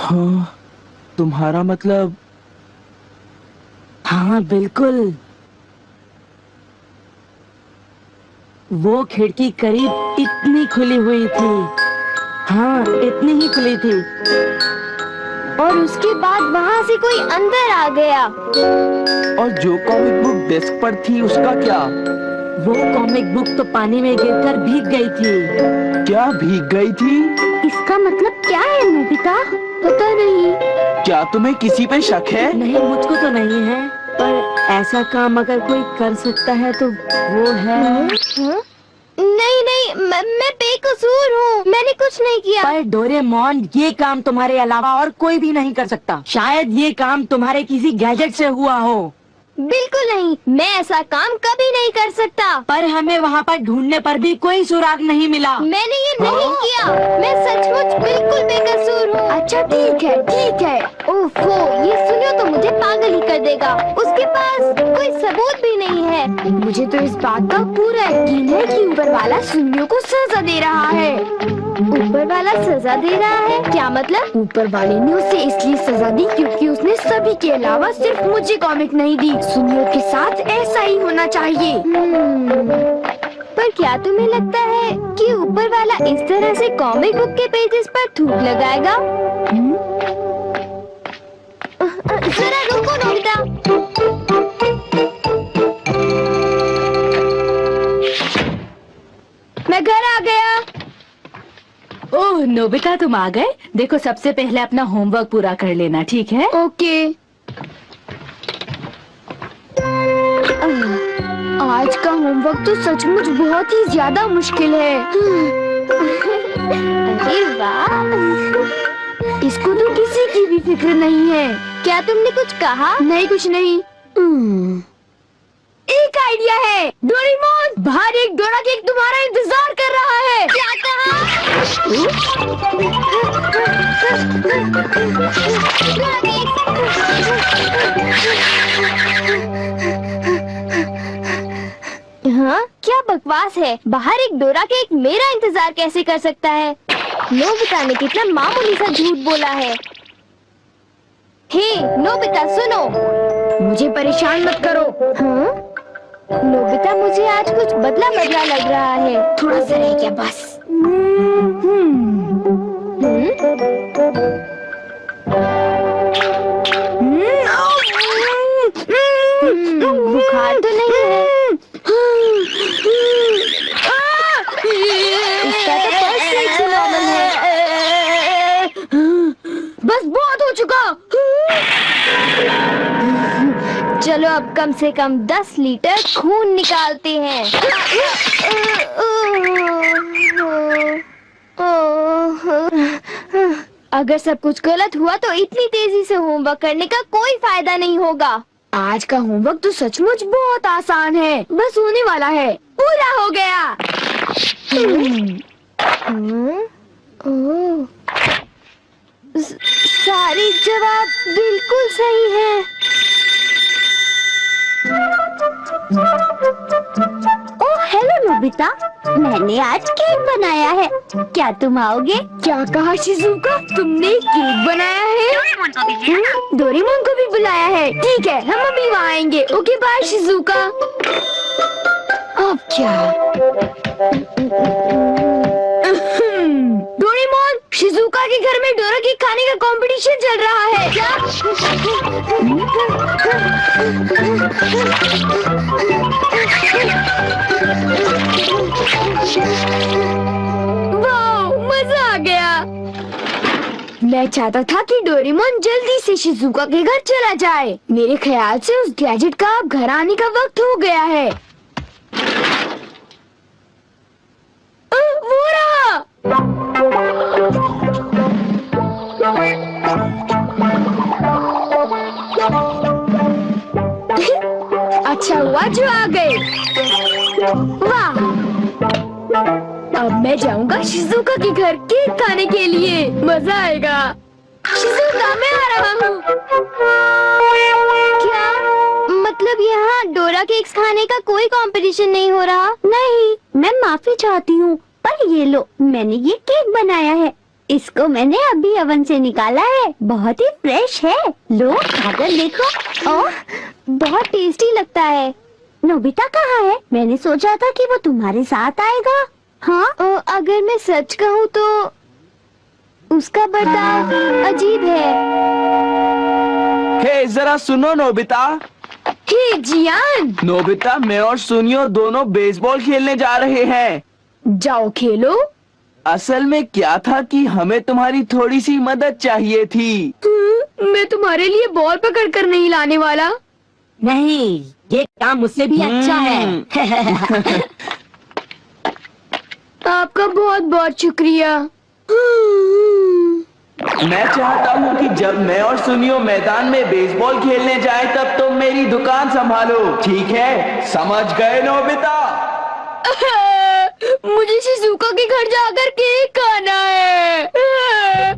हाँ, तुम्हारा मतलब? हाँ बिल्कुल, वो खिड़की करीब इतनी खुली हुई थी। हाँ, इतनी ही खुली थी। और उसके बाद वहाँ से कोई अंदर आ गया। और जो कॉमिक बुक डेस्क पर थी उसका क्या? वो कॉमिक बुक तो पानी में गिरकर भीग गई थी। क्या भीग गई थी? इसका मतलब क्या है नोबिता? पता नहीं। क्या तुम्हें किसी पे शक है? नहीं, मुझको तो नहीं है, पर ऐसा काम अगर कोई कर सकता है तो वो है। नहीं नहीं, मैं बेकसूर हूँ, मैंने कुछ नहीं किया। पर डोरेमोन, ये काम तुम्हारे अलावा और कोई भी नहीं कर सकता। शायद ये काम तुम्हारे किसी गैजेट से हुआ हो। बिल्कुल नहीं, मैं ऐसा काम कभी नहीं कर सकता। पर हमें वहाँ पर ढूंढने पर भी कोई सुराग नहीं मिला। मैंने ये नहीं किया, मैं सचमुच बिल्कुल बेकसूर हूँ। अच्छा ठीक है। ओफो, ये सुनियो तो मुझे पागल ही कर देगा। उसके पास कोई सबूत भी नहीं है। मुझे तो इस बात का पूरा यकीन है कि ऊपर वाला सुनियो को सजा दे रहा है। ऊपर वाला सजा दे रहा है? क्या मतलब? ऊपर वाले ने उसे इसलिए सजा दी क्योंकि उसने सभी के अलावा सिर्फ मुझे कॉमिक नहीं दी। सुनियो के साथ ऐसा ही होना चाहिए। पर क्या तुम्हें लगता है कि ऊपर वाला इस तरह से कॉमिक बुक के पेजेस पर थूक लगाएगा? जरा रुको नोबिता। मैं घर आ गया। ओह नोबिता, तुम आ गए। देखो, सबसे पहले अपना होमवर्क पूरा कर लेना, ठीक है? ओके। आज का होमवर्क तो सचमुच बहुत ही ज्यादा मुश्किल है। अरे वाह, इसको तो किसी की भी फिक्र नहीं है। क्या तुमने कुछ कहा? नहीं, कुछ नहीं। एक आइडिया है। डोरेमोन, बाहर एक डोरा केक तुम्हारा इंतजार कर रहा है। क्या कहा? Dora cake. हाँ, क्या बकवास है। बाहर एक डोरा केक मेरा इंतजार कैसे कर सकता है? नोबिता ने कितना मामूली सा झूठ बोला है। हे नोबिता, सुनो, मुझे परेशान मत करो। हाँ? नोबिता, मुझे आज कुछ बदला बदला लग रहा है। थोड़ा सा रह गया बस। बुखार तो नहीं है? इसका तो परफेक्ट नॉर्मल है। बस बहुत हो चुका। चलो अब कम से कम 10 लीटर खून निकालते हैं। अगर सब कुछ गलत हुआ तो इतनी तेजी से होमवर्क करने का कोई फायदा नहीं होगा। आज का होमवर्क तो सचमुच बहुत आसान है, बस होने वाला है। पूरा हो गया। सारे जवाब बिल्कुल सही हैं। ओह हेलो नोबिता, मैंने आज केक बनाया है, क्या तुम आओगे? क्या कहा शिजुका, तुमने केक बनाया है? डोरेमोन को भी बुलाया है। ठीक है, हम अभी वहाँ आएंगे। Okay bye Shizuka. अब क्या? डोरेमोन, शिजुका के घर में डोरा केक खाने का कंपटीशन चल रहा है। क्या? वाह, मजा आ गया। मैं चाहता था कि डोरेमोन जल्दी से शिजुका के घर चला जाए। मेरे ख्याल से उस गैजेट का अब घर आने का वक्त हो गया है। वो रहा। अच्छा हुआ जो आ गए। वाह, अब मैं जाऊंगा शिजुका के घर केक खाने के लिए। मजा आएगा। शिजुका, मैं आ रहा हूँ। क्या मतलब यहाँ डोरा केक्स खाने का कोई कंपटीशन नहीं हो रहा? नहीं, मैं माफी चाहती हूँ, पर ये लो, मैंने ये केक बनाया है। इसको मैंने अभी ओवन से निकाला है, बहुत ही फ्रेश है। लो खाकर देखो। ओह, बहुत टेस्टी लगता है। नोबिता कहाँ है? मैंने सोचा था कि वो तुम्हारे साथ आएगा। हाँ, अगर मैं सच कहूँ तो उसका बर्ताव अजीब है। हे जरा सुनो नोबिता। हे जियान, नोबिता, मैं और सुनियो दोनों बेसबॉल खेलने जा रहे हैं। जाओ खेलो। असल में क्या था कि हमें तुम्हारी थोड़ी सी मदद चाहिए थी। मैं तुम्हारे लिए बॉल पकड़ कर नहीं लाने वाला। नहीं, ये काम मुझसे भी अच्छा है। आपका बहुत बहुत शुक्रिया। मैं चाहता हूँ कि जब मैं और सुनियो मैदान में बेसबॉल खेलने जाए तब तुम मेरी दुकान संभालो, ठीक है? समझ गए नोबिता? मुझे शिजुका के घर जाकर केक खाना है।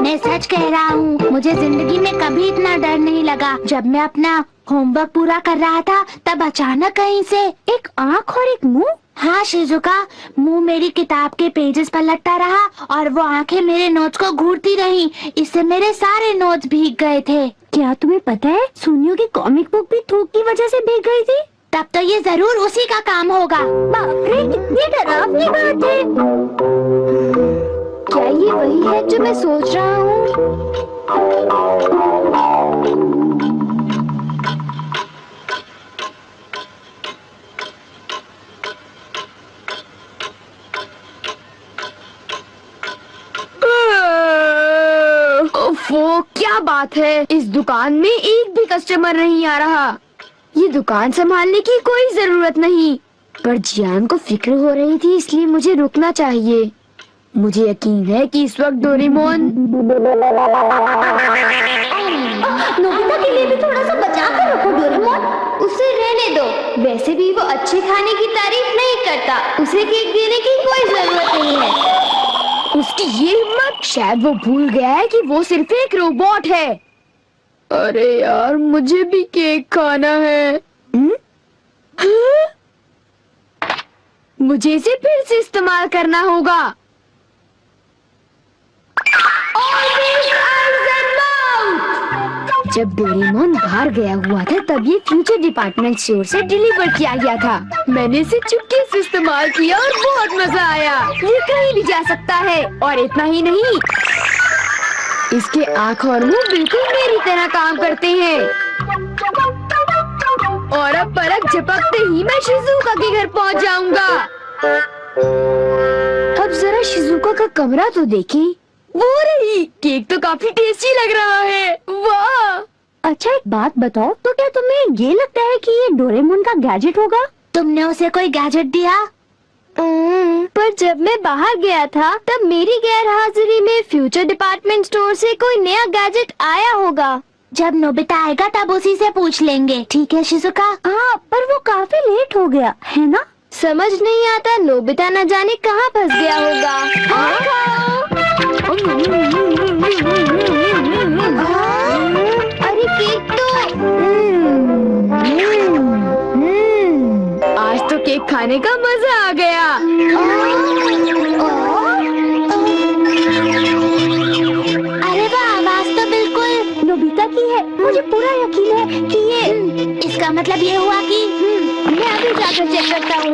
मैं सच कह रहा हूँ, मुझे जिंदगी में कभी इतना डर नहीं लगा। जब मैं अपना होमवर्क पूरा कर रहा था तब अचानक कहीं से एक आँख और एक मुंह। हाँ शिजुका, मुंह मेरी किताब के पेजेस पर लटका रहा और वो आंखें मेरे नोट्स को घूरती रहीं। इससे मेरे सारे नोट्स भीग गए थे। क्या तुम्हें पता है, सुनियो की कॉमिक बुक भी थूक की वजह से भीग गई थी? तब तो ये जरूर उसी का काम होगा। बाप रे, कितनी डरावनी बात है। क्या ये वही है जो मैं सोच रहा हूँ? ओफो, क्या बात है, इस दुकान में एक भी कस्टमर नहीं आ रहा। ये दुकान संभालने की कोई जरूरत नहीं, पर जियान को फिक्र हो रही थी, इसलिए मुझे रुकना चाहिए। मुझे यकीन है कि इस वक्त डोरेमोन नोबिता के लिए भी थोड़ा सा बचा कर रखो डोरेमोन। उसे रहने दो, वैसे भी वो अच्छे खाने की तारीफ नहीं करता। उसे केक देने की कोई जरूरत नहीं है। उसकी ये हिम्मत, शायद वो भूल गया है कि वो सिर्फ एक रोबोट है। अरे यार, मुझे भी केक खाना है। हाँ? मुझे इसे फिर से इस्तेमाल करना होगा। जब डोरेमोन बाहर गया हुआ था तब ये फ्यूचर डिपार्टमेंट स्टोर से डिलीवर किया गया था। मैंने इसे चुपके से इस्तेमाल किया और बहुत मजा आया। ये कहीं भी जा सकता है, और इतना ही नहीं, इसके आँख और मुंह बिल्कुल मेरी तरह काम करते हैं। और अब पलक झपकते ही मैं शिजुका के घर पहुंच जाऊंगा। अब जरा शिजुका का कमरा तो देखें। वो रही, केक तो काफी टेस्टी लग रहा है। वाह! अच्छा एक बात बताओ, तो क्या तुम्हें ये लगता है कि ये डोरेमोन का गैजेट होगा? तुमने उसे कोई गैजेट दिया? पर जब मैं बाहर गया था तब मेरी गैर हाजिरी में फ्यूचर डिपार्टमेंट स्टोर से कोई नया गैजेट आया होगा। जब नोबिता आएगा तब उसी से पूछ लेंगे, ठीक है शिजुका? हाँ, पर वो काफी लेट हो गया है ना? समझ नहीं आता, नोबिता न जाने कहाँ फंस गया होगा। अरे केक तो आज तो केक खाने का मजा आ गया। अरे वाह, आवाज तो बिल्कुल नोबिता की है। मुझे पूरा यकीन है कि ये इसका मतलब ये हुआ कि मैं अभी जाकर चेक करता हूँ।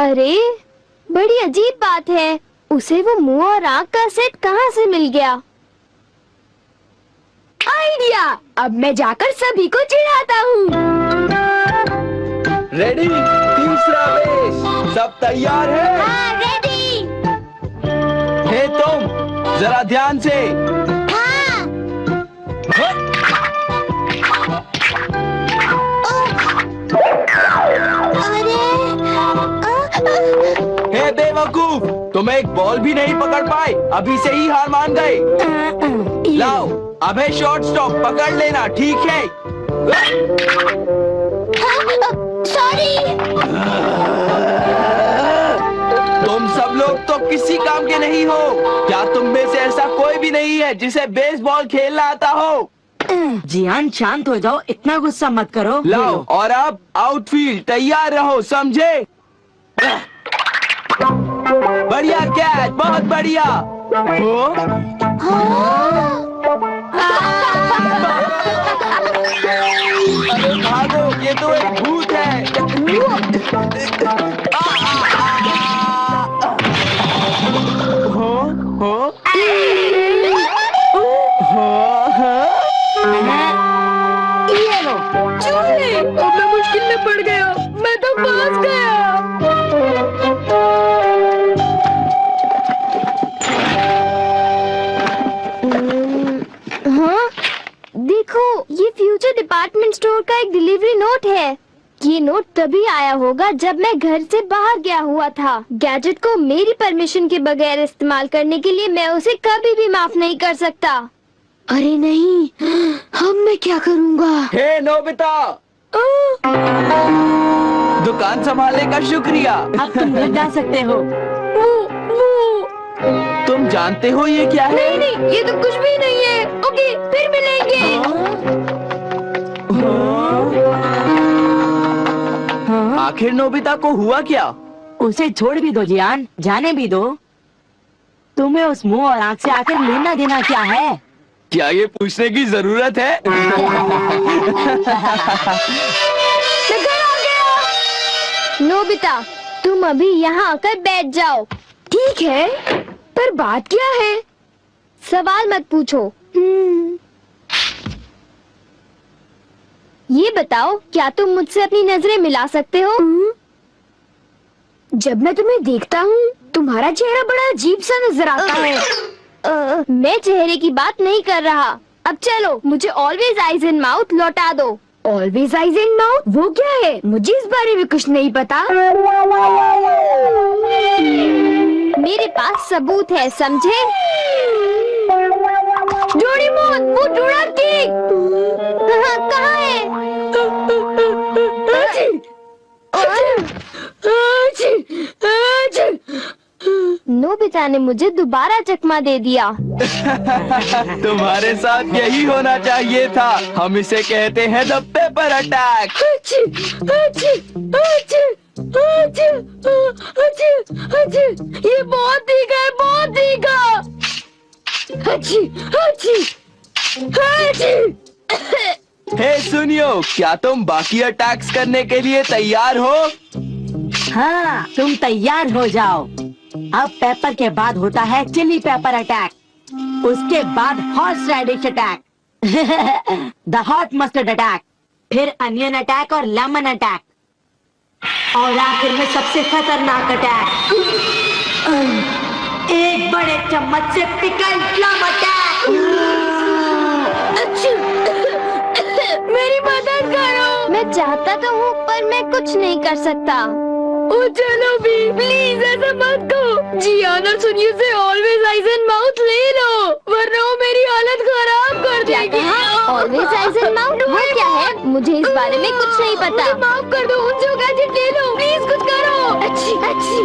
अरे बड़ी अजीब बात है, उसे वो मुंह और आँख का सेट कहाँ से मिल गया? आइडिया! अब मैं जाकर सभी को चिढ़ाता हूँ। रेडी? तीसरा बेस, सब तैयार है? हाँ, रेडी। हे तुम, जरा ध्यान से। हाँ। हे बेवकूफ, तुम एक बॉल भी नहीं पकड़ पाए, अभी से ही हार मान गए। लाओ, अबे शॉर्ट स्टॉप पकड़ लेना, ठीक है? सॉरी। तुम सब लोग तो किसी काम के नहीं हो। क्या तुम में से ऐसा कोई भी नहीं है जिसे बेसबॉल खेलना आता हो? जियान शांत हो जाओ, इतना गुस्सा मत करो। लाओ और अब आउटफील्ड तैयार रहो, समझे? बढ़िया कैच, बहुत बढ़िया। हो? अरे भागो, ये तो एक भूत है। हो? ये लो। चूहे, अब मैं मुश्किल में पड़ गया, मैं तो फंस गया। हाँ, देखो, ये फ्यूचर डिपार्टमेंट स्टोर का एक डिलीवरी नोट है। ये नोट तभी आया होगा जब मैं घर से बाहर गया हुआ था। गैजेट को मेरी परमिशन के बगैर इस्तेमाल करने के लिए मैं उसे कभी भी माफ नहीं कर सकता। अरे नहीं, अब मैं क्या करूँगा? हे नोबिता, दुकान संभालने का शुक्रिया। अब तुम घर जा सकते हो। तुम जानते हो ये क्या है? नहीं नहीं, ये तो कुछ भी नहीं है। ओके, फिर मिलेंगे। आखिर नोबिता को हुआ क्या? उसे छोड़ भी दो जियान, जाने भी दो। तुम्हें उस मुंह और आंख से आखिर लेना देना क्या है? क्या ये पूछने की जरूरत है? नोबिता, तुम अभी यहाँ आकर बैठ जाओ। ठीक है, पर बात क्या है? सवाल मत पूछो। ये बताओ, क्या तुम मुझसे अपनी नजरें मिला सकते हो? जब मैं तुम्हें देखता हूँ, तुम्हारा चेहरा बड़ा अजीब सा नजर आता है। मैं चेहरे की बात नहीं कर रहा। अब चलो, मुझे ऑलवेज आइज इन माउथ लौटा दो। ऑलवेज आइज इन माउथ, वो क्या है? मुझे इस बारे में कुछ नहीं पता। मेरे पास सबूत है, समझे? डोरेमोन, वो डोरा केक कहाँ है? नोबिता ने मुझे दोबारा चकमा दे दिया। तुम्हारे साथ यही होना चाहिए था। हम इसे कहते हैं द पेपर अटैक। ये बहुत तीखा है, बहुत तीखा। हे सुनियो, क्या तुम बाकी अटैक्स करने के लिए तैयार हो? हाँ, तुम तैयार हो जाओ। अब पेपर के बाद होता है चिली पेपर अटैक, उसके बाद horseradish attack, the hot mustard attack, फिर अनियन अटैक और लेमन अटैक, और आखिर में सबसे खतरनाक अटैक, एक बड़े चम्मच से पिकल प्लम अटैक। मेरी मदद करो। मैं चाहता तो हूँ, पर मैं कुछ नहीं कर सकता। ओ चलो भी, प्लीज ऐसा मत करो। जियान और सुनियो से ऑलवेज आइज इन माउथ ले लो, वरना वो मेरी हालत खराब कर देगी। ऑलवेज आइज इन माउथ, वो क्या है? मुझे इस बारे में कुछ नहीं पता। माफ कर दो, उन जो गैजेट ले लो, प्लीज कुछ करो। अच्छी अच्छी।